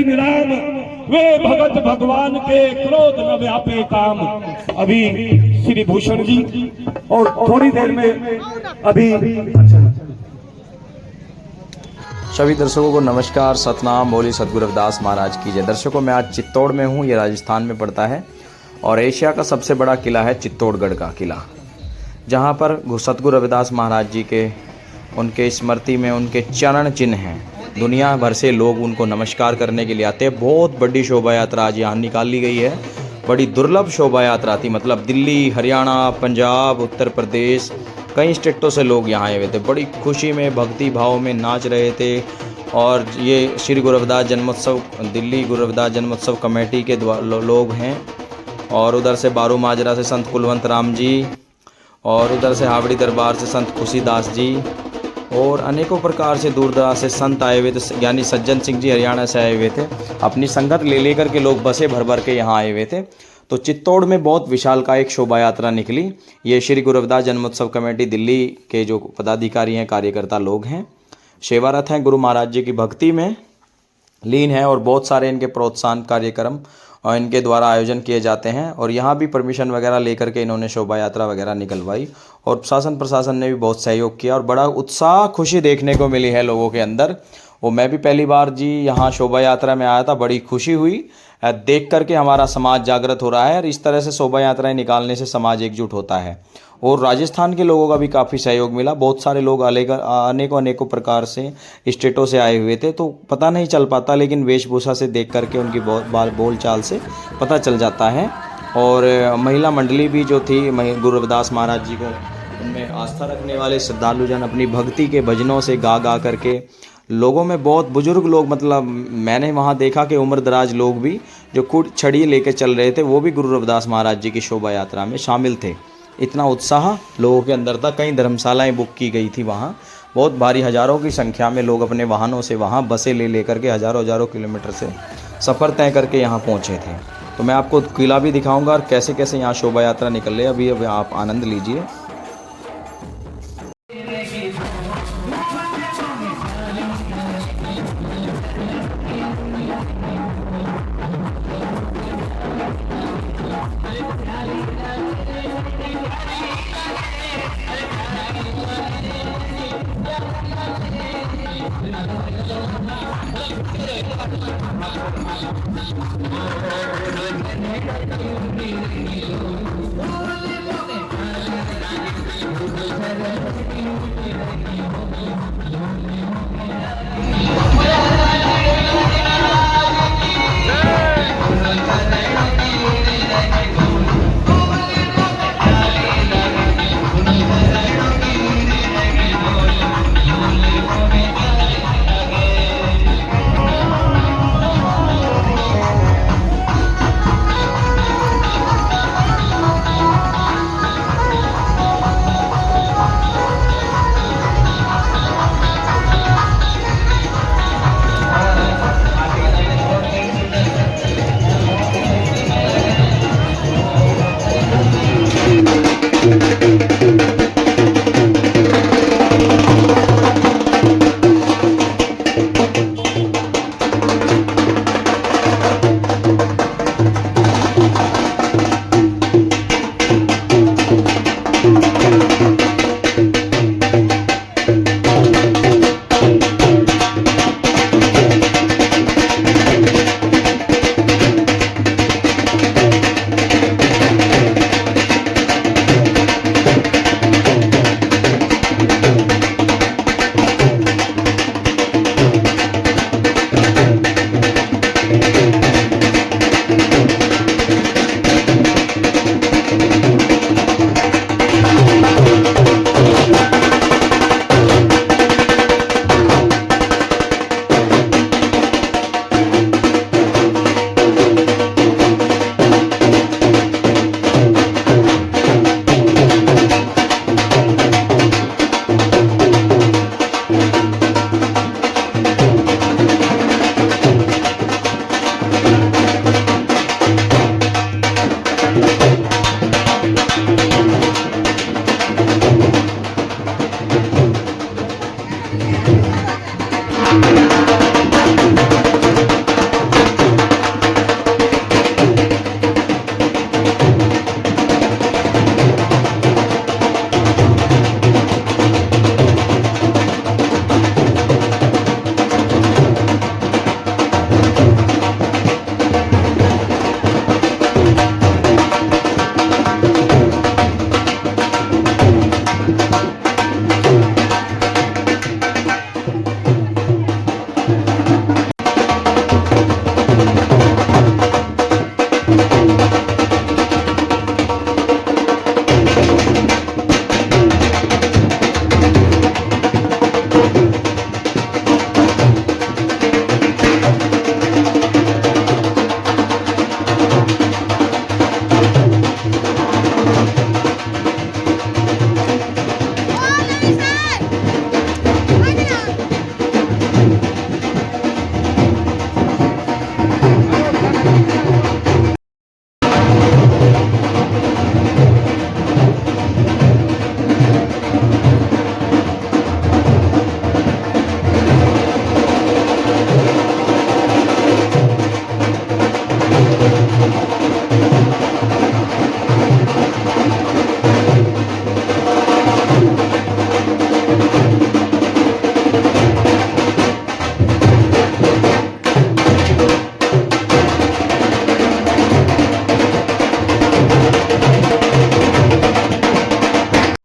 दिन राम, वे भगत भगवान के क्रोध न व्यापे काम। अभी श्री भूषण जी और थोड़ी देर में अभी सभी दर्शकों को नमस्कार, सतनाम, बोली सतगुरु रविदास महाराज की जय। दर्शकों, मैं आज चित्तौड़ में हूँ। ये राजस्थान में पड़ता है और एशिया का सबसे बड़ा किला है चित्तौड़गढ़ का किला, जहाँ पर सतगुरु रविदास महाराज जी के उनके स्मृति में उनके चरण चिन्ह हैं। दुनिया भर से लोग उनको नमस्कार करने के लिए आते हैं। बहुत बड़ी शोभा यात्रा आज यहाँ निकाली गई है। बड़ी दुर्लभ शोभा यात्रा थी, मतलब दिल्ली, हरियाणा, पंजाब, उत्तर प्रदेश, कई स्टेटों से लोग यहाँ आए हुए थे। बड़ी खुशी में, भक्ति भाव में नाच रहे थे। और ये श्री गुरु रविदास जन्मोत्सव, दिल्ली गुरु रविदास जन्मोत्सव कमेटी के लोग हैं। और उधर से बारू माजरा से संत कुलवंत राम जी, और उधर से हावड़ी दरबार से संत खुशीदास जी, और अनेकों प्रकार से दूर दराज से संत आए हुए थे। यानी सज्जन सिंह जी हरियाणा से आए हुए थे। अपनी संगत ले लेकर के लोग बसें भर भर के यहाँ आए हुए थे। तो चित्तौड़ में बहुत विशाल का एक शोभा यात्रा निकली। ये श्री गुरु रविदास जन्मोत्सव कमेटी दिल्ली के जो पदाधिकारी हैं, कार्यकर्ता लोग हैं, सेवारत हैं, गुरु महाराज जी की भक्ति में लीन है। और बहुत सारे इनके प्रोत्साहन कार्यक्रम और इनके द्वारा आयोजन किए जाते हैं। और यहाँ भी परमिशन वगैरह लेकर के इन्होंने शोभा यात्रा वगैरह निकलवाई। और शासन प्रशासन ने भी बहुत सहयोग किया और बड़ा उत्साह, खुशी देखने को मिली है लोगों के अंदर। वो मैं भी पहली बार जी यहाँ शोभा यात्रा में आया था। बड़ी खुशी हुई देख करके। हमारा समाज जागृत हो रहा है और इस तरह से शोभा यात्राएं निकालने से समाज एकजुट होता है। और राजस्थान के लोगों का भी काफ़ी सहयोग मिला। बहुत सारे लोग अनेकों प्रकार से स्टेटों से आए हुए थे। तो पता नहीं चल पाता, लेकिन वेशभूषा से देख करके, उनकी बोल चाल से पता चल जाता है। और महिला मंडली भी जो थी, गुरु रविदास महाराज जी को उनमें आस्था रखने वाले श्रद्धालुजन अपनी भक्ति के भजनों से गा करके, लोगों में बहुत बुजुर्ग लोग, मतलब मैंने वहाँ देखा कि उम्र दराज लोग भी जो कुट छड़ी लेके चल रहे थे, वो भी गुरु रविदास महाराज जी की शोभा यात्रा में शामिल थे। इतना उत्साह लोगों के अंदर था। कई धर्मशालाएं बुक की गई थी वहाँ। बहुत भारी, हज़ारों की संख्या में लोग अपने वाहनों से वहाँ बसें ले करके हज़ारों किलोमीटर से सफ़र तय करके यहाँ पहुँचे थे। तो मैं आपको किला भी दिखाऊँगा और कैसे कैसे यहाँ शोभा यात्रा निकल रही है। अभी आप आनंद लीजिए।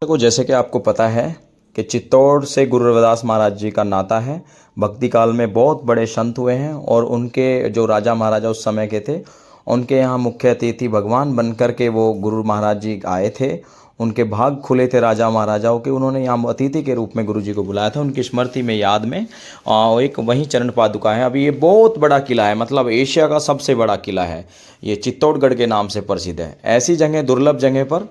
दर्शकों, जैसे कि आपको पता है कि चित्तौड़ से गुरु रविदास महाराज जी का नाता है। भक्ति काल में बहुत बड़े संत हुए हैं और उनके जो राजा महाराजा उस समय के थे, उनके यहाँ मुख्य अतिथि भगवान बनकर के वो गुरु महाराज जी आए थे। उनके भाग खुले थे राजा महाराजाओं के, उन्होंने यहाँ अतिथि के रूप में गुरु जी को बुलाया था। उनकी स्मृति में, याद में एक वहीं चरण पादुका है। अभी ये बहुत बड़ा किला है, मतलब एशिया का सबसे बड़ा किला है। ये चित्तौड़गढ़ के नाम से प्रसिद्ध है। ऐसी जगह, दुर्लभ जगह पर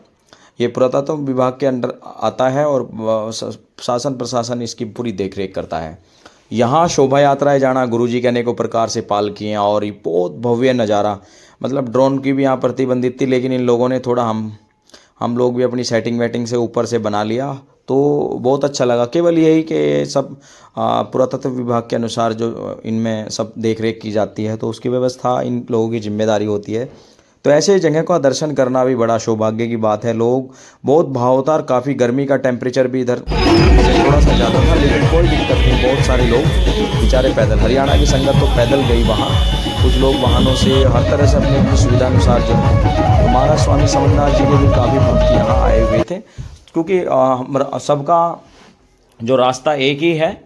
ये पुरातत्व विभाग के अंडर आता है और शासन प्रशासन इसकी पूरी देखरेख करता है। यहाँ शोभा यात्राएं जाना, गुरुजी के अनेकों प्रकार से पालकियाँ और ये बहुत भव्य नज़ारा, मतलब ड्रोन की भी यहाँ प्रतिबंधित थी, लेकिन इन लोगों ने थोड़ा हम लोग भी अपनी सेटिंग वेटिंग से ऊपर से बना लिया, तो बहुत अच्छा लगा। केवल यही कि सब पुरातत्व विभाग के अनुसार जो इनमें सब देख रेख की जाती है, तो उसकी व्यवस्था इन लोगों की जिम्मेदारी होती है। तो ऐसे जगह का दर्शन करना भी बड़ा सौभाग्य की बात है। लोग बहुत भावतार, काफ़ी गर्मी का टेम्परेचर भी इधर थोड़ा सा ज़्यादा था, लेकिन कोई दिक्कत नहीं। बहुत सारे लोग बेचारे पैदल, हरियाणा की संगत तो पैदल गई वहाँ, कुछ लोग वाहनों से, हर तरह से अपनी अपनी सुविधा अनुसार जो है। तो महाराज स्वामी समरनाथ जी के भी काफ़ी भक्त यहाँ आए हुए थे, क्योंकि सबका जो रास्ता एक ही है,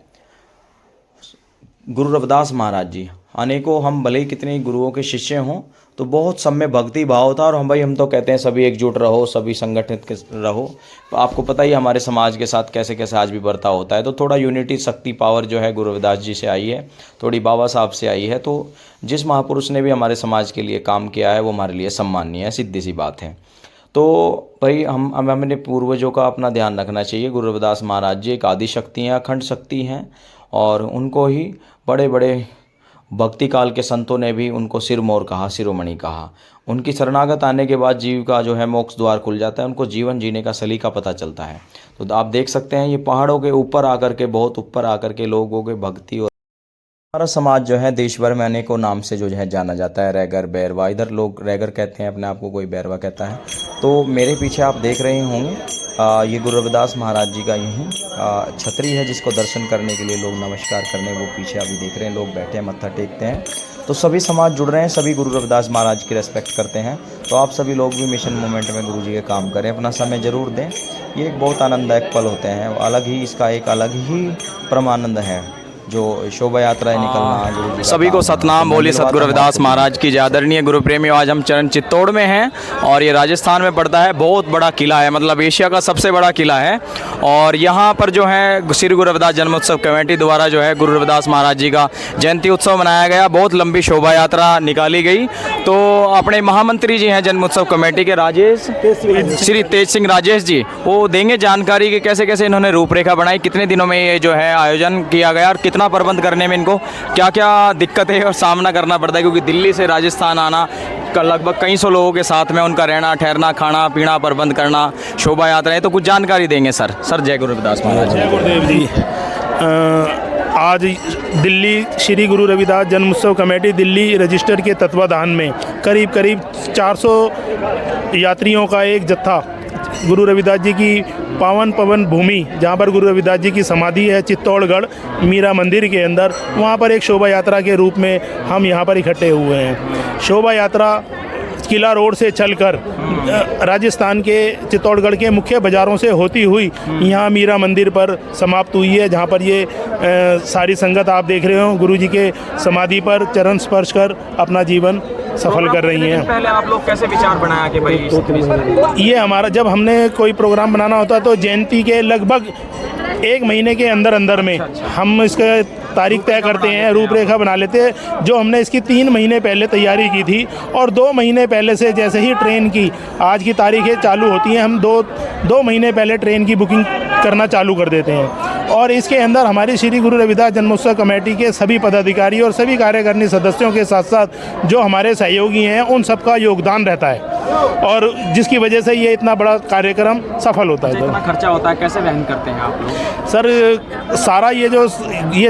गुरु रविदास महाराज जी। अनेकों, हम भले ही कितने गुरुओं के शिष्य हों, तो बहुत सब में भक्ति भाव था। और हम तो कहते हैं सभी एकजुट रहो, सभी संगठित रहो। तो आपको पता ही हमारे समाज के साथ कैसे कैसे आज भी बर्ताव होता है। तो थोड़ा यूनिटी, शक्ति, पावर जो है गुरु रविदास जी से आई है, थोड़ी बाबा साहब से आई है। तो जिस महापुरुष ने भी हमारे समाज के लिए काम किया है वो हमारे लिए सम्माननीय है, सीधी सी बात है। तो भाई हमें अपने पूर्वजों का अपना ध्यान रखना चाहिए। गुरु रविदास महाराज जी एक आदि शक्ति हैं, अखंड शक्ति हैं, और उनको ही बड़े बड़े भक्ति काल के संतों ने भी उनको सिरमौर कहा, शिरोमणि कहा। उनकी शरणागत आने के बाद जीव का जो है मोक्ष द्वार खुल जाता है, उनको जीवन जीने का सलीका पता चलता है। तो आप देख सकते हैं ये पहाड़ों के ऊपर आकर के, बहुत ऊपर आकर के लोगों के भक्ति। और हमारा समाज जो है देश भर में अनेकों नाम से जो है जाना जाता है, रैगर, बैरवा। इधर लोग रैगर कहते हैं अपने आप को, कोई बैरवा कहता है। तो मेरे पीछे आप देख रहे होंगे ये गुरु रविदास महाराज जी का यहीं छतरी है, जिसको दर्शन करने के लिए लोग नमस्कार करने वो पीछे अभी देख रहे हैं, लोग बैठे हैं, मत्था टेकते हैं। तो सभी समाज जुड़ रहे हैं, सभी गुरु रविदास महाराज की रेस्पेक्ट करते हैं। तो आप सभी लोग भी मिशन मूवमेंट में गुरु जी के काम करें, अपना समय ज़रूर दें। ये एक बहुत आनंददायक पल होते हैं, अलग ही इसका एक अलग ही परमानंद है जो शोभा यात्राएं निकलना। गुरु जी सभी को सतनाम बोली सतगुरु रविदास महाराज की। आदरणीय गुरु प्रेमी, आज हम चरण चित्तौड़ में हैं और ये राजस्थान में पड़ता है। बहुत बड़ा किला है, मतलब एशिया का सबसे बड़ा किला है। और यहाँ पर जो है श्री गुरु रविदास जन्मोत्सव कमेटी द्वारा जो है गुरु रविदास महाराज जी का जयंती उत्सव मनाया गया। बहुत लंबी शोभा यात्रा निकाली गई। तो अपने महामंत्री जी हैं जन्मोत्सव कमेटी के, राजेश, श्री तेज सिंह राजेश जी, वो देंगे जानकारी कि कैसे कैसे इन्होंने रूपरेखा बनाई, कितने दिनों में ये जो है आयोजन किया गया और कितना प्रबंध करने में इनको क्या क्या दिक्कतें और सामना करना पड़ता है, क्योंकि दिल्ली से राजस्थान आना लगभग कई सौ लोगों के साथ में उनका रहना, ठहरना, खाना पीना प्रबंध करना, शोभा यात्राएं। तो कुछ जानकारी देंगे सर। जय गुरु रविदास महाराज। जय गुरुदेव जी। आज दिल्ली श्री गुरु रविदास जन्मोत्सव कमेटी दिल्ली रजिस्टर के तत्वाधान में करीब 400 यात्रियों का एक जत्था गुरु रविदास जी की पावन पवन भूमि, जहाँ पर गुरु रविदास जी की समाधि है, चित्तौड़गढ़ मीरा मंदिर के अंदर, वहाँ पर एक शोभा यात्रा के रूप में हम यहाँ पर इकट्ठे हुए हैं। शोभा यात्रा किला रोड से चलकर राजस्थान के चित्तौड़गढ़ के मुख्य बाज़ारों से होती हुई यहाँ मीरा मंदिर पर समाप्त हुई है, जहाँ पर ये सारी संगत आप देख रहे हो गुरु जी के समाधि पर चरण स्पर्श कर अपना जीवन सफल कर रही हैं। पहले आप लोग कैसे विचार बनाया कि भाई ये हमारा, जब हमने कोई प्रोग्राम बनाना होता तो जयंती के लगभग 1 महीने के अंदर में हम इसका तारीख तय करते हैं, रूपरेखा बना लेते हैं। जो हमने इसकी 3 महीने पहले तैयारी की थी और 2 महीने पहले से जैसे ही ट्रेन की आज की तारीखें चालू होती हैं, हम 2 महीने पहले ट्रेन की बुकिंग करना चालू कर देते हैं। और इसके अंदर हमारी श्री गुरु रविदास जन्मोत्सव कमेटी के सभी पदाधिकारी और सभी कार्यकारिणी सदस्यों के साथ साथ जो हमारे सहयोगी हैं उन सबका योगदान रहता है, और जिसकी वजह से ये इतना बड़ा कार्यक्रम सफल होता है। कितना खर्चा होता है, कैसे वहन करते हैं आप लोग? सर सारा ये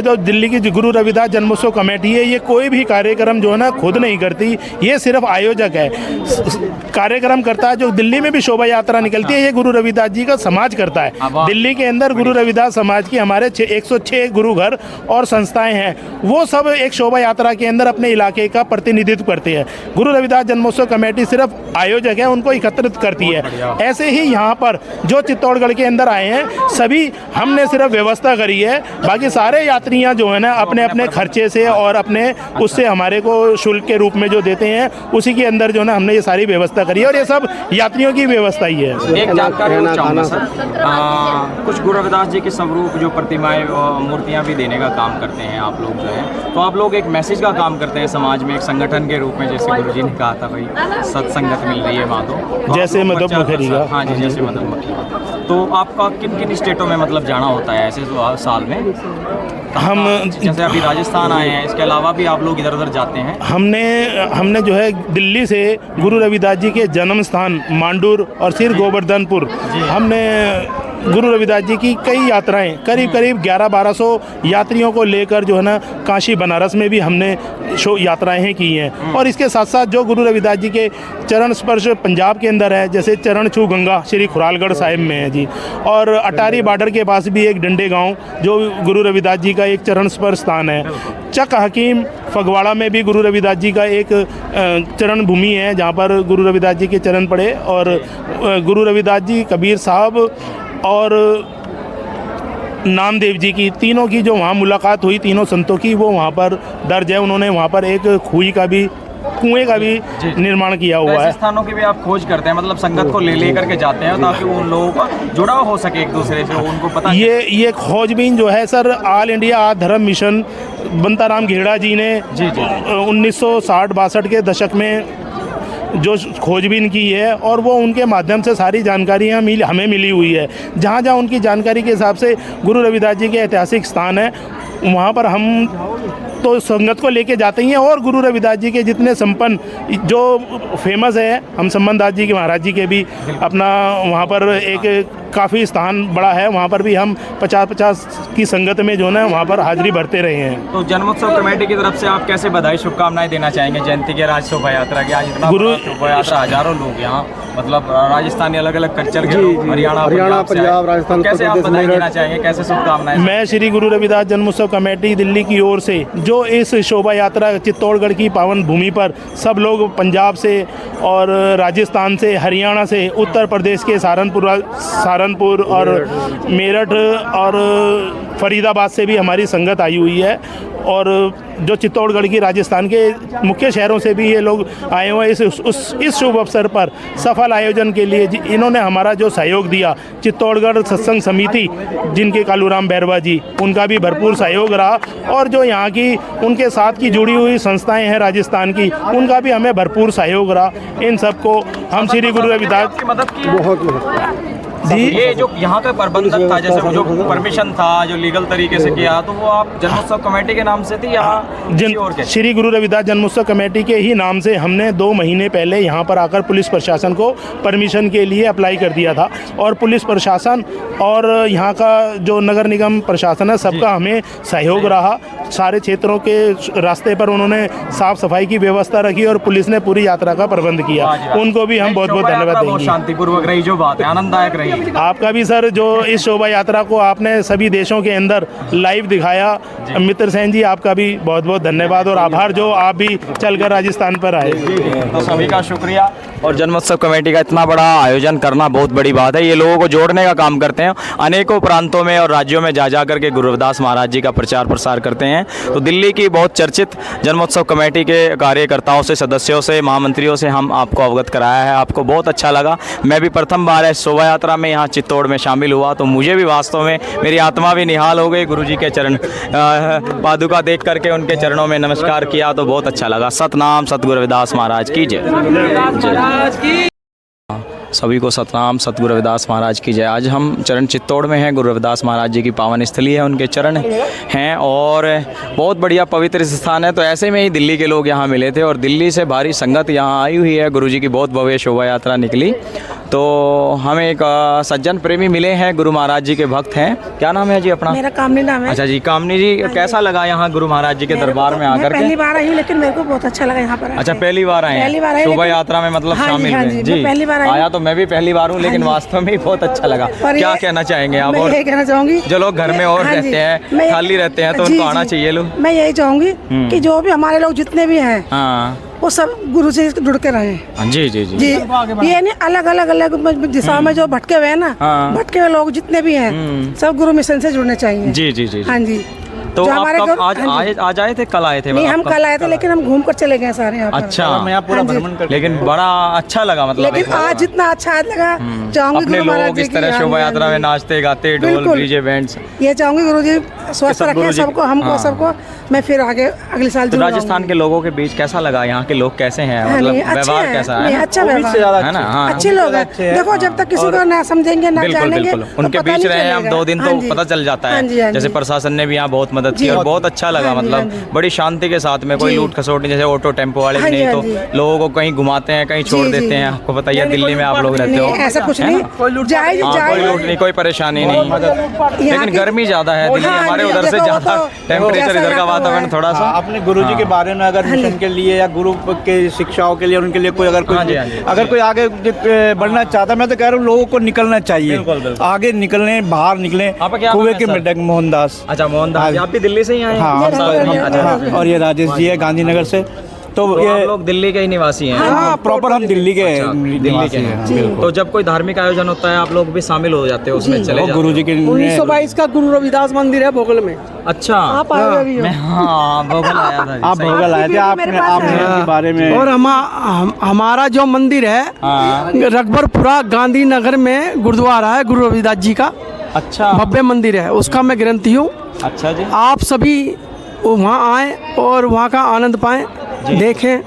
जो दिल्ली की गुरु रविदास जन्मोत्सव कमेटी है, ये कोई भी कार्यक्रम जो है ना खुद नहीं करती, ये सिर्फ आयोजक है। कार्यक्रम करता है जो दिल्ली में भी शोभा यात्रा निकलती है, ये गुरु रविदास जी का समाज करता है। दिल्ली के अंदर गुरु रविदास समाज की हमारे 106 गुरु घर और संस्थाएं हैं, वो सब एक शोभा यात्रा के अंदर अपने इलाके का प्रतिनिधित्व करते हैं। गुरु रविदास जन्मोत्सव कमेटी सिर्फ आयोजक है उनको एकत्रित करती है। ऐसे ही यहाँ पर जो चित्तौड़गढ़ के अंदर आए हैं सभी हमने सिर्फ व्यवस्था करी है, बाकी सारे यात्रियाँ जो है ना अपने अपने खर्चे से और अपने उससे हमारे को शुल्क के रूप में जो देते हैं उसी के अंदर जो है ना हमने ये सारी व्यवस्था करी है, और ये सब यात्रियों की व्यवस्था ही है। एक जानकारी और चाहूँगा सर, कुछ गुरु रविदास जी के स्वरूप जो प्रतिमाएं मूर्तियां भी देने का काम करते हैं आप लोग जो है, तो आप लोग एक मैसेज का काम करते हैं समाज में एक संगठन के रूप में, जैसे गुरु जी ने कहा था भाई सत्संगत मिल रही है वहाँ तो जैसे मधुमक्खी का, हाँ जी जैसे मधुमक्खी, तो आपका किन किन स्टेटों में मतलब जाना होता है ऐसे साल में? हम जैसे अभी राजस्थान आए हैं, इसके अलावा भी आप लोग इधर उधर जाते हैं? हमने जो है दिल्ली से गुरु रविदास जी के जन्म स्थान मांडूर और फिर गोवर्धनपुर, हमने गुरु रविदास जी की कई यात्राएं करीब 1100-1200 यात्रियों को लेकर जो है ना काशी बनारस में भी हमने यात्राएं की हैं। और इसके साथ साथ जो गुरु रविदास जी के चरण स्पर्श पंजाब के अंदर है, जैसे चरण छू गंगा श्री खुरालगढ़ साहिब में है जी, और अटारी बॉर्डर के पास भी एक डंडे गांव जो गुरु रविदास जी का एक चरण स्पर्श स्थान है। चक हकीम फगवाड़ा में भी गुरु रविदास जी का एक चरण भूमि है जहाँ पर गुरु रविदास जी के चरण पड़े, और गुरु रविदास जी, कबीर साहब और नामदेव जी की तीनों की जो वहाँ मुलाकात हुई, तीनों संतों की, वो वहाँ पर दर्ज है। उन्होंने वहाँ पर एक कुएं का भी निर्माण किया हुआ है। स्थानों की भी आप खोज करते हैं, मतलब संगत को ले करके जाते हैं ताकि उन लोगों का जुड़ाव हो सके एक दूसरे से, उनको पता। ये खोजबीन जो है सर ऑल इंडिया आर्य धर्म मिशन बंताराम घेड़ा जी ने 1960-62 के दशक में जो खोजबीन की है, और वो उनके माध्यम से सारी जानकारियाँ हमें मिली हुई है। जहाँ जहाँ उनकी जानकारी के हिसाब से गुरु रविदास जी के ऐतिहासिक स्थान है वहाँ पर हम तो संगत को लेके जाते ही हैं। और गुरु रविदास जी के जितने संपन्न जो फेमस है, हम संबंध दास जी के महाराज जी के भी अपना वहाँ पर एक काफ़ी स्थान बड़ा है, वहाँ पर भी हम 50-50 की संगत में जो है ना वहाँ पर हाजिरी भरते रहे हैं। तो जन्मोत्सव कमेटी की तरफ से आप कैसे बधाई शुभकामनाएं देना चाहेंगे जयंती के राज शोभा यात्रा की? आज इतना गुरु शोभा यात्रा, हजारों लोग यहाँ, मतलब राजस्थानी अलग अलग कल्चर के लोग, हरियाणा पंजाब राजस्थान, कैसे आप बधाई देना चाहेंगे, कैसे शुभकामनाएं? मैं श्री गुरु रविदास जन्मोत्सव कमेटी दिल्ली की ओर से जो इस शोभा यात्रा चित्तौड़गढ़ की पावन भूमि पर सब लोग पंजाब से और राजस्थान से, हरियाणा से, उत्तर प्रदेश के सहारनपुर और मेरठ और फरीदाबाद से भी हमारी संगत आई हुई है, और जो चित्तौड़गढ़ की राजस्थान के मुख्य शहरों से भी ये लोग आए हुए हैं इस शुभ अवसर पर सफल आयोजन के लिए। इन्होंने हमारा जो सहयोग दिया, चित्तौड़गढ़ सत्संग समिति जिनके कालूराम बैरवा जी, उनका भी भरपूर सहयोग रहा, और जो यहाँ की उनके साथ की जुड़ी हुई संस्थाएं हैं राजस्थान की, उनका भी हमें भरपूर सहयोग रहा। इन सबको हम श्री गुरु रविदास की मदद की बहुत जी। ये जो यहाँ का प्रबंधक था, जैसे जो परमिशन था, जो लीगल तरीके से किया, तो वो आप जन्मोत्सव कमेटी के नाम से थी या श्री गुरु रविदास जन्मोत्सव कमेटी के ही नाम से हमने 2 महीने पहले यहाँ पर आकर पुलिस प्रशासन को परमिशन के लिए अप्लाई कर दिया था, और पुलिस प्रशासन और यहाँ का जो नगर निगम प्रशासन है सबका हमें सहयोग रहा। सारे क्षेत्रों के रास्ते पर उन्होंने साफ सफाई की व्यवस्था रखी और पुलिस ने पूरी यात्रा का प्रबंध किया। उनको भी हम बहुत बहुत धन्यवाद देंगे। शांतिपूर्वक रही जो बात है, आनंददायक रही। आपका भी सर जो इस शोभा यात्रा को आपने सभी देशों के अंदर लाइव दिखाया, मित्र सेन जी आपका भी बहुत बहुत धन्यवाद और आभार, जो आप भी चलकर राजस्थान पर आए। तो सभी का शुक्रिया। और जन्मोत्सव कमेटी का इतना बड़ा आयोजन करना बहुत बड़ी बात है। ये लोगों को जोड़ने का काम करते हैं, अनेकों प्रांतों में और राज्यों में जा करके गुरु रविदास महाराज जी का प्रचार प्रसार करते हैं। तो दिल्ली की बहुत चर्चित जन्मोत्सव कमेटी के कार्यकर्ताओं से, सदस्यों से, महामंत्रियों से हम आपको अवगत कराया है। आपको बहुत अच्छा लगा। मैं भी प्रथम बार इस शोभा यात्रा में यहाँ चित्तौड़ में शामिल हुआ, तो मुझे भी वास्तव में मेरी आत्मा भी निहाल हो गई। गुरु जी के चरण पादुका देख करके उनके चरणों में नमस्कार किया तो बहुत अच्छा लगा। सतनाम सतगुरु रविदास महाराज की जय। सभी को सतनाम सतगुरु रविदास महाराज की जय। आज हम चरण चित्तौड़ में हैं। गुरु रविदास महाराज जी की पावन स्थली है, उनके चरण हैं और बहुत बढ़िया पवित्र स्थान है। तो ऐसे में ही दिल्ली के लोग यहाँ मिले थे और दिल्ली से भारी संगत यहाँ आई हुई है। गुरु जी की बहुत भव्य शोभा यात्रा निकली। तो हमें एक सज्जन प्रेमी मिले हैं, गुरु महाराज जी के भक्त हैं। क्या नाम है जी अपना? मेरा कामनी नाम है। अच्छा जी, कामनी जी, कैसा लगा यहाँ गुरु महाराज जी के दरबार में आकर? पहली बार आई हूँ, लेकिन मेरे को बहुत अच्छा लगा यहाँ पर। अच्छा, पहली बार आए हैं शोभा यात्रा में, मतलब शामिल हुए? जी, पहली बार आया तो मैं भी पहली बार हूँ, लेकिन वास्तव में बहुत अच्छा लगा। क्या कहना चाहेंगे आप? और यही कहना चाहूँगी, जो लोग घर में और रहते हैं, खाली रहते हैं, तो उनको आना चाहिए। लोग मैं यही चाहूँगी कि जो भी हमारे लोग जितने भी हैं, हाँ, वो सब गुरु से जुड़ के रहे। जी जी जी जी, ये नहीं अलग अलग अलग दिशाओं में जो भटके हुए हैं ना, हाँ। भटके हुए लोग जितने भी हैं सब गुरु मिशन से जुड़ने चाहिए। जी जी जी हाँ जी। तो जो आप हमारे कब गुरु- आज हाँ जी। आज आए थे, कल आए थे? नहीं, मतलब हम आप कल आए थे, लेकिन हम घूम कर चले गए सारे यहाँ पर। अच्छा, मैं यहाँ पूरा हाँ जी। भ्रमण कर लेकिन बड़ा अच्छा लगा मतलब लेकिन आज जितना अच्छा लगा, चाहूंगी अपने गुरु महाराज लोग जी इस की- तरह हाँ शोभा जी, यात्रा हाँ में जी। नाचते गाते, ढोल बिल्कुल। DJ bands. ये चाहूंगी गुरु जी स्वस्थ सब रखें गुरु जी- सबको, हमको हाँ। सबको। मैं फिर आगे अगले साल तो जरूर राजस्थान आऊंगी। के लोगों के बीच कैसा लगा? यहाँ के लोग कैसे हैं? हाँ, मतलब नहीं, अच्छे व्यवहार हैं। कैसा नहीं, है? अच्छा वो भी से ज्यादा व्यवहार है ना? हाँ अच्छे लोग हैं। अच्छे हैं। देखो, जब तक किसी को ना समझेंगे ना बिल्कुल जानेंगे बिल्कुल, तो उनके पता बीच नहीं रहे हैं हम चलेगा। 2 दिन हाँ तो जी। पता चल जाता हाँ जी, हाँ है। जैसे जी। प्रशासन ने भी यहाँ बहुत मदद की जी। और बहुत अच्छा लगा। हाँ जी, हाँ मतलब जी। बड़ी शांति के साथ में, कोई जी। लूट खसोट नहीं। जैसे ऑटो टेम्पो वाले भी हाँ जी, नहीं हाँ तो जी। लोगों को कहीं घुमाते हैं, कहीं छोड़ जी, देते जी। हैं। आपको बताइए दिल्ली में आप लोग रहते हो, नहीं, ऐसा कुछ है नहीं। ना? जायज हाँ, कोई जायज लूट नहीं, कोई परेशानी नहीं। यहाँ लेकिन की- गर्मी ज्यादा है दिल्ली, हाँ, हमारे नहीं, उधर से देखो, वो ज्यादा तो टेम्परेचर, जैसा इधर का यहाँ का वातावरण है। थोड़ा सा। अपने गुरु जी के बारे में अगर मिशन के लिए या गुरु के शिक्षाओं के लिए, उनके लिए कोई अगर हाँ जी, कोई हाँ जी। अगर कोई आगे बढ़ना चाहता है, मैं तो कह रहा हूँ लोगों को निकलना चाहिए। बिल्कुल, बिल्कुल। आगे निकले, बाहर निकले। आपका क्या कुएं नाम है, के सर? मृदक मोहनदास। अच्छा, मोहनदास, आप भी दिल्ली से ही आए हैं? हाँ, ये अच्छा, हाँ, और ये राजेश जी है गांधीनगर से। तो तो आप ये लोग दिल्ली के ही निवासी हैं? हाँ, प्रॉपर हम दिल्ली के दिल्ली निवासी के हैं। हैं। तो जब कोई धार्मिक आयोजन होता है आप लोग भी शामिल हो जाते हो उसमें, चले जाते हो? गुरु जी के 1922 का गुरु रविदास मंदिर है भोगल में। अच्छा, आप आए अभी हो। मैं हाँ भोगल आया था जी, आप सही। भोगल आए थे, आपकी भी मेरे पास आपने है। इनके बारे में और हमारा जो मंदिर है हाँ, रकबरपुरा गांधीनगर में गुरुद्वारा है गुरु रविदास जी का, अच्छा भव्य मंदिर है, उसका मैं ग्रंथी हूँ। अच्छा जी। आप सभी वहाँ आएँ और वहाँ का आनंद पाएँ, देखें।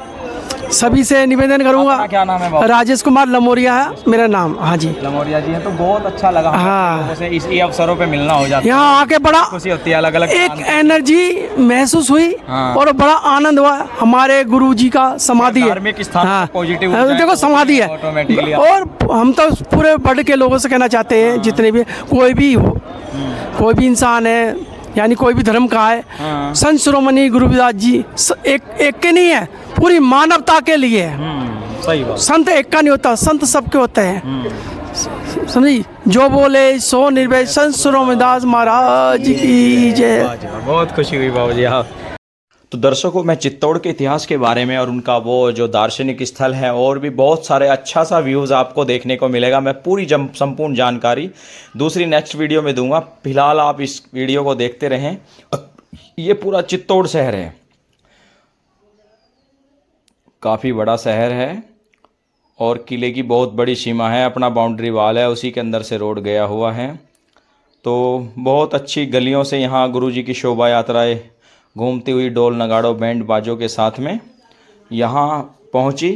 सभी से निवेदन करूँगा। आपका क्या नाम है बाबू? राजेश कुमार लमोरिया है मेरा नाम। हाँ जी। लमोरिया जी हैं, तो बहुत अच्छा लगा हमें हाँ। लोगों से इस अवसरों पे मिलना हो जाता है, यहाँ आके बड़ा खुशी होती है। अलग अलग एक एनर्जी महसूस हुई हाँ। और बड़ा आनंद हुआ। हमारे गुरु जी का समाधि है। धार्मिक स्थान हाँ। पॉजिटिव हाँ, देखो समाधि है। ऑटोमेटिकली। और हम तो पूरे वर्ल्ड के लोगों से कहना चाहते हैं, जितने भी कोई भी हो, कोई भी इंसान है, यानी कोई भी धर्म का है, हाँ। संत शिरोमणि गुरु रविदास जी एक के नहीं है, पूरी मानवता के लिए है। सही बात। संत एक का नहीं होता, संत सबके होते हैं। समझी? जो बोले सो निर्भय, संत शिरोमणि महाराज की जय। बहुत खुशी हुई बाबू जी। हाँ, तो दर्शकों, मैं चित्तौड़ के इतिहास के बारे में और उनका वो जो दार्शनिक स्थल है और भी बहुत सारे अच्छा सा व्यूज़ आपको देखने को मिलेगा। मैं पूरी संपूर्ण जानकारी दूसरी नेक्स्ट वीडियो में दूंगा। फिलहाल आप इस वीडियो को देखते रहें। ये पूरा चित्तौड़ शहर है, काफ़ी बड़ा शहर है और किले की बहुत बड़ी सीमा है, अपना बाउंड्री वाल है, उसी के अंदर से रोड गया हुआ है। तो बहुत अच्छी गलियों से यहाँ गुरुजी की शोभा यात्राएं घूमती हुई डोल नगाड़ों बैंड बाजों के साथ में यहाँ पहुँची।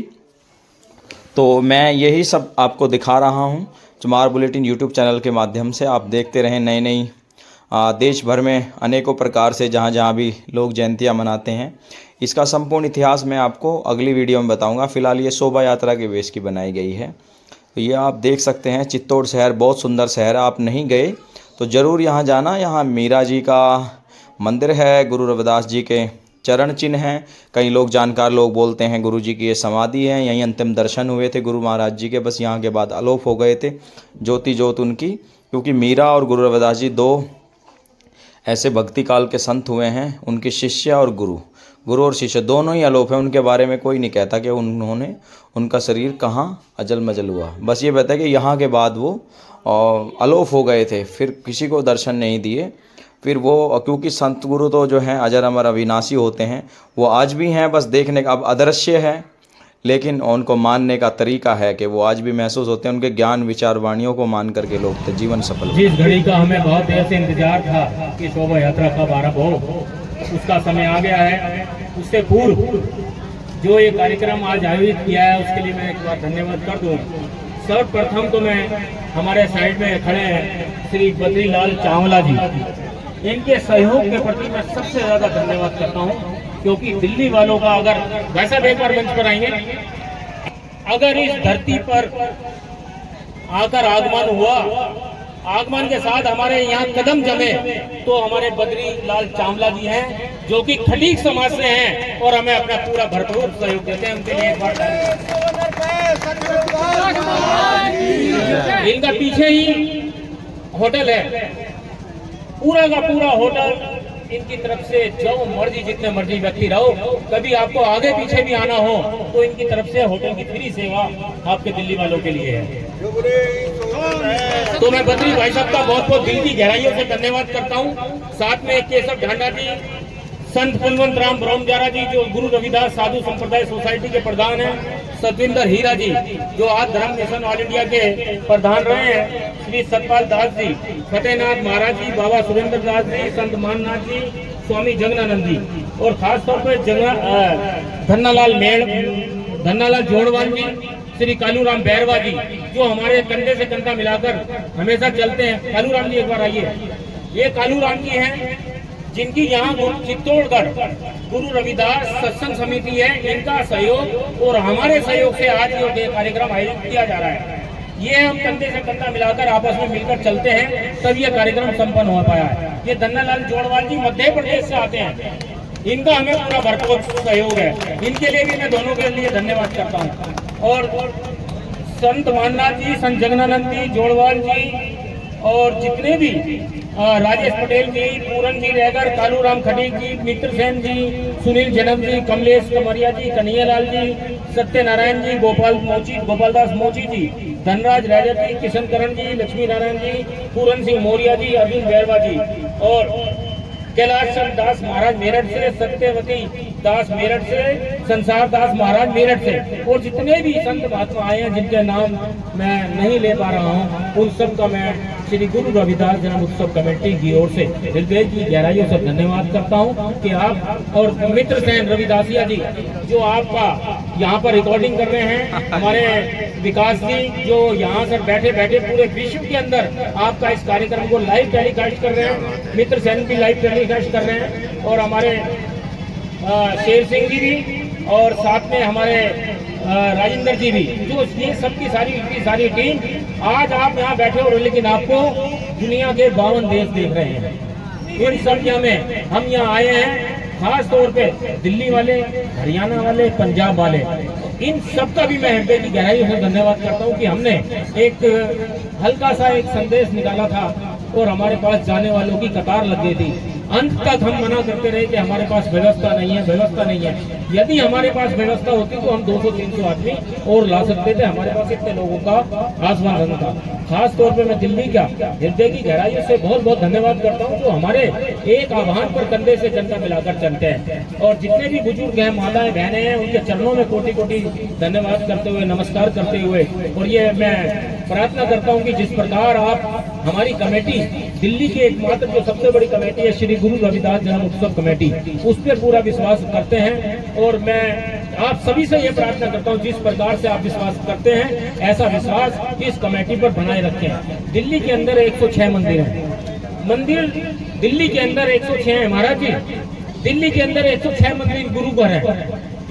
तो मैं यही सब आपको दिखा रहा हूँ चमार बुलेटिन यूट्यूब चैनल के माध्यम से। आप देखते रहें नई नई देश भर में अनेकों प्रकार से जहाँ जहाँ भी लोग जयंतियाँ मनाते हैं, इसका संपूर्ण इतिहास मैं आपको अगली वीडियो में बताऊँगा। फ़िलहाल ये शोभा यात्रा के वेश की बनाई गई है। तो ये आप देख सकते हैं चित्तौड़ शहर बहुत सुंदर शहर है। आप नहीं गए तो ज़रूर यहाँ जाना। यहाँ मीरा जी का मंदिर है, गुरु रविदास जी के चरण चिन्ह हैं। कई लोग जानकार लोग बोलते हैं गुरु जी की ये समाधि है, यहीं अंतिम दर्शन हुए थे गुरु महाराज जी के, बस यहाँ के बाद अलोप हो गए थे ज्योति ज्योत उनकी। क्योंकि मीरा और गुरु रविदास जी दो ऐसे भक्ति काल के संत हुए हैं, उनके शिष्य और गुरु और शिष्य दोनों ही अलोप हैं। उनके बारे में कोई नहीं कहता कि उन्होंने उनका शरीर कहाँ अजल मजल हुआ, बस ये कहता है कि यहाँ के बाद वो अलोप हो गए थे, फिर किसी को दर्शन नहीं दिए। फिर वो क्योंकि संत गुरु तो जो हैं अजर अमर अविनाशी होते हैं, वो आज भी हैं, बस देखने का अब अदृश्य है, लेकिन उनको मानने का तरीका है कि वो आज भी महसूस होते हैं। उनके ज्ञान विचार वाणियों को मान करके लोग तो जीवन सफल। जिस घड़ी का हमें बहुत देर से इंतजार था कि शोभा यात्रा कब आरंभ हो, उसका समय आ गया है। उससे पूर्व जो ये कार्यक्रम आज आयोजित किया है उसके लिए मैं एक बार धन्यवाद कर दूं। सर्वप्रथम तो मैं हमारे साइड में खड़े हैं श्री बद्रीलाल चावला जी, इनके सहयोग के प्रति मैं सबसे ज़्यादा धन्यवाद करता हूं। क्योंकि दिल्ली वालों का अगर वैसा एक बार मंच पर आएंगे, अगर इस धरती पर आकर आगमन हुआ, आगमन के साथ हमारे यहाँ कदम जमे, तो हमारे बद्रीलाल चावला जी हैं जो कि खटीक समाज से हैं और हमें अपना पूरा भरपूर सहयोग देते हैं। उनके लिए एक बार इनका पीछे ही होटल है, पूरा का पूरा होटल इनकी तरफ से जो मर्जी जितने मर्जी व्यक्ति रहो, कभी आपको आगे पीछे भी आना हो तो इनकी तरफ से होटल की फ्री सेवा आपके दिल्ली वालों के लिए है। तो मैं बद्री भाई साहब का बहुत बहुत दिल की गहराइयों से धन्यवाद करता हूँ। साथ में केशव ढांडा जी, संत कुलवंत राम ब्रह्मजारा जी जो गुरु रविदास साधु संप्रदाय सोसाइटी के प्रधान हैं, सतविंदर हीरा जी जो आज धर्म मिशन ऑल इंडिया के प्रधान रहे हैं, श्री सतपाल दास जी, फतेहनाथ महाराज जी, बाबा सुरेंद्र दास जी, संत माननाथ जी, स्वामी जगनानंद जी, और खास तौर पर धन्नालाल मेड़, धन्नालाल जोड़वाल जी, श्री कालूराम बैरवा जी जो हमारे कंधे से कंधा मिलाकर हमेशा चलते हैं। कालूराम जी एक बार आइए। ये कालूराम जी हैं जिनकी यहाँ चित्तौड़गढ़ गुरु रविदास सत्संग समिति है, इनका सहयोग और हमारे सहयोग से आज ये कार्यक्रम आयोजित किया जा रहा है। ये हम कंधे से कंधा मिलाकर आपस में मिलकर चलते हैं, तब ये कार्यक्रम संपन्न हो पाया है। ये धन्नालाल जोड़वाल जी मध्य प्रदेश से आते हैं, इनका हमें पूरा भरपूर सहयोग है। इनके लिए भी मैं दोनों के लिए धन्यवाद करता हूँ। और संत माननाथ जी, संत जगनानंद जी, जोड़वाल जी और जितने भी राजेश पटेल जी, पूरन जी रहगर, कालूराम खटीक जी, मित्र सेन जी, सुनील जनम जी, कमलेश कमरिया जी, कन्हैयालाल जी, सत्यनारायण जी, गोपालदास मोची जी, धनराज राजा जी, किशन करण जी, लक्ष्मी नारायण जी, पूरन सिंह मौर्य जी, अर्जुन बैरवा जी और कैलाश चंद दास महाराज मेरठ से, सत्यवती दास मेरठ से, संसार दास महाराज मेरठ से, और जितने भी संत महात्मा आए हैं जिनके नाम मैं नहीं ले पा रहा हूँ, उन सब का मैं श्री गुरु रविदास जन्म उत्सव कमेटी की ओर से हृदय की गहराइयों से धन्यवाद करता हूँ कि आप और मित्र सेन रविदासिया जी जो आपका यहाँ पर रिकॉर्डिंग कर रहे हैं, हमारे विकास जी जो यहाँ से बैठे बैठे पूरे विश्व के अंदर आपका इस कार्यक्रम को लाइव टेलीकास्ट कर रहे हैं, मित्र सेन भी लाइव टेलीकास्ट कर रहे हैं, और हमारे शेर सिंह जी भी, और साथ में हमारे राजेंद्र जी भी, जो ये सबकी सारी टीम आज आप यहाँ बैठे हो, लेकिन आपको दुनिया के 52 देश देख रहे हैं। इन सब में हम यहाँ आए हैं, खास तौर पे दिल्ली वाले, हरियाणा वाले, पंजाब वाले, इन सब का भी मैं हृदय की गहराई से धन्यवाद करता हूँ कि हमने एक हल्का सा एक संदेश निकाला था और हमारे पास जाने वालों की कतार लग गई थी। अंत तक हम मना करते रहे कि हमारे पास व्यवस्था नहीं है, व्यवस्था नहीं है। यदि हमारे पास व्यवस्था होती तो हम 200-300 आदमी और ला सकते थे, हमारे पास इतने लोगों का आश्वासन था। खास तौर पे मैं दिल्ली का हृदय की गहराई से बहुत बहुत धन्यवाद करता हूँ जो हमारे एक आह्वान पर कंधे से कंधा मिलाकर चलते हैं, और जितने भी बुजुर्ग हैं, माताएं बहनें हैं, उनके चरणों में कोटि कोटि धन्यवाद करते हुए, नमस्कार करते हुए, और ये मैं प्रार्थना करता हूँ कि जिस प्रकार आप हमारी कमेटी, दिल्ली की एकमात्र जो सबसे बड़ी कमेटी है श्री गुरु रविदास जन्म उत्सव कमेटी, उस पर पूरा विश्वास करते हैं, और मैं आप सभी से ये प्रार्थना करता हूँ जिस प्रकार से आप विश्वास करते हैं ऐसा विश्वास इस कमेटी पर बनाए रखें। दिल्ली के अंदर 106 मंदिर हैं, मंदिर दिल्ली के अंदर 106 है महाराज जी, दिल्ली के अंदर 106 मंदिर गुरु घर है,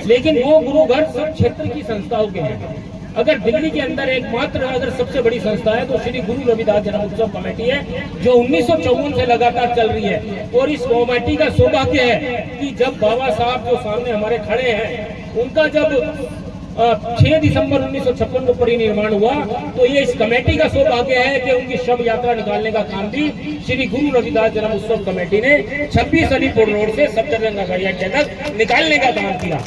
लेकिन वो गुरु घर सब क्षेत्र की संस्थाओं के हैं। अगर दिल्ली के अंदर एकमात्र अगर सबसे बड़ी संस्था है तो श्री गुरु रविदास जन्म उत्सव कमेटी है, जो 1954 से लगातार चल रही है। और इस कमेटी का सौभाग्य है कि जब बाबा साहब जो सामने हमारे खड़े हैं, उनका जब 6 दिसंबर 1956 को परिनिर्माण हुआ, तो ये इस कमेटी का सौभाग्य है कि उनकी शव यात्रा निकालने का काम भी श्री गुरु रविदास जन्म उत्सव कमेटी ने 26 अलीपुर रोड से सफदरजंग हवाई अड्डे तक निकालने का काम किया।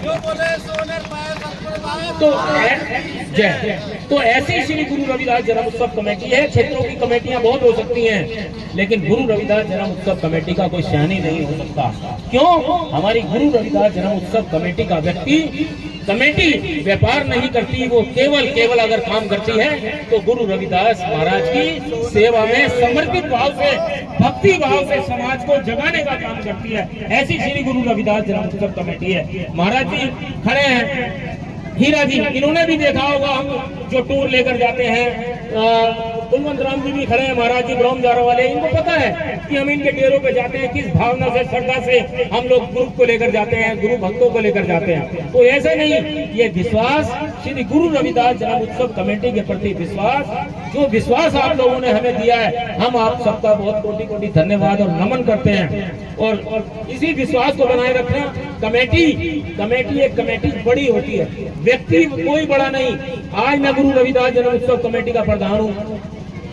तो ऐसी श्री गुरु रविदास जन्म उत्सव कमेटी है। क्षेत्रों की कमेटियां बहुत हो सकती हैं, लेकिन गुरु रविदास जन्म उत्सव कमेटी का कोई शहनी नहीं हो सकता। क्यों? हमारी गुरु रविदास जन्म उत्सव कमेटी का व्यक्ति, कमेटी व्यापार नहीं करती, वो केवल अगर काम करती है तो गुरु रविदास महाराज की सेवा में समर्पित भाव से, भक्ति भाव से समाज को जगाने का काम करती है। ऐसी श्री गुरु रविदास जन्म उत्सव कमेटी है। महाराज जी खड़े हैं, हीरा जी, इन्होंने भी देखा होगा हम जो टूर लेकर जाते हैं। कुलवंत राम जी भी खड़े हैं, महाराज जी ब्रह्मजारा वाले, इनको पता है कि हम इनके डेरों पे जाते हैं, किस भावना से, श्रद्धा से हम लोग गुरु को लेकर जाते हैं, गुरु भक्तों को लेकर जाते हैं। तो ऐसा नहीं, ये विश्वास श्री गुरु रविदास जन्म उत्सव कमेटी के प्रति विश्वास, जो विश्वास आप लोगों ने हमें दिया है, हम आप सबका बहुत कोटि कोटि धन्यवाद और नमन करते हैं। और इसी विश्वास को बनाए रखना। कमेटी एक कमेटी बड़ी होती है, व्यक्ति कोई बड़ा नहीं। आज मैं गुरु रविदास जन्म उत्सव कमेटी का प्रधान हूँ,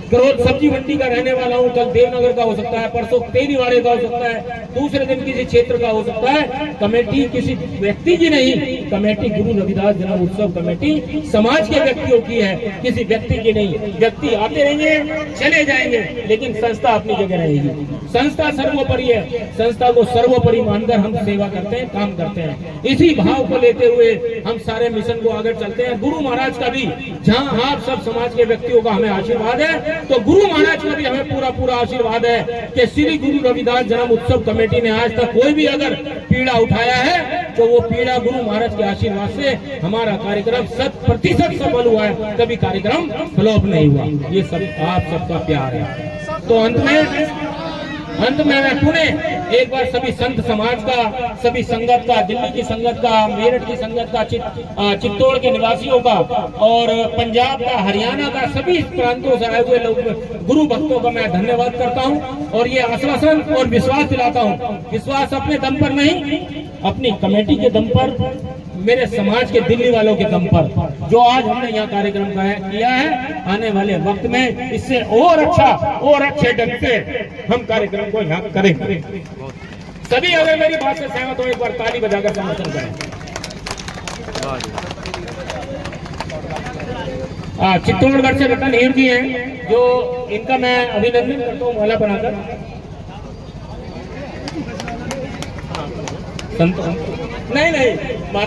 गरोद सब्जी मंडी का रहने वाला हूँ, कल देवनगर का हो सकता है, परसों तेलीवाड़े का हो सकता है, दूसरे दिन किसी क्षेत्र का हो सकता है। कमेटी किसी व्यक्ति की नहीं, कमेटी गुरु रविदास जन्म उत्सव कमेटी समाज के व्यक्तियों की है, किसी व्यक्ति की नहीं। व्यक्ति आते रहेंगे, चले जाएंगे, लेकिन संस्था अपनी जगह रहेगी। संस्था सर्वोपरि है, संस्था को सर्वोपरि मानकर हम सेवा करते हैं, काम करते हैं। इसी भाव को लेते हुए हम सारे मिशन को आगे चलते हैं। गुरु महाराज का भी, जहां आप सब समाज के व्यक्तियों का हमें आशीर्वाद है, तो गुरु महाराज का भी हमें पूरा पूरा आशीर्वाद है कि श्री गुरु रविदास जन्म उत्सव कमेटी ने आज तक कोई भी अगर पीड़ा उठाया है तो वो पीड़ा गुरु महाराज के आशीर्वाद से हमारा कार्यक्रम 100% सफल हुआ है, कभी कार्यक्रम फ्लॉप नहीं हुआ। ये सब आप सबका प्यार है। तो अंत में मैं पुनः एक बार सभी संत समाज का, सभी संगत का, दिल्ली की संगत का, मेरठ की संगत का, चित्तौड़ के निवासियों का और पंजाब का, हरियाणा का, सभी प्रांतों से आए हुए लोग गुरु भक्तों का मैं धन्यवाद करता हूं और ये आश्वासन और विश्वास दिलाता हूं। विश्वास अपने दम पर नहीं, अपनी कमेटी के दम पर, मेरे समाज के दिल्ली वालों के दम पर, जो आज हमने यहाँ कार्यक्रम का किया है, आने वाले वक्त में इससे और अच्छा और अच्छे ढंग से हम कार्यक्रम को यहाँ करेंगे। सभी अगर मेरी बात से सहमत हो, एक बार ताली बजाकर समर्थन करें। चित्तौड़गढ़ से रतन हीर जी हैं, जो इनका मैं अभिनंदन करता हूँ माला बनाकर। नहीं महाराज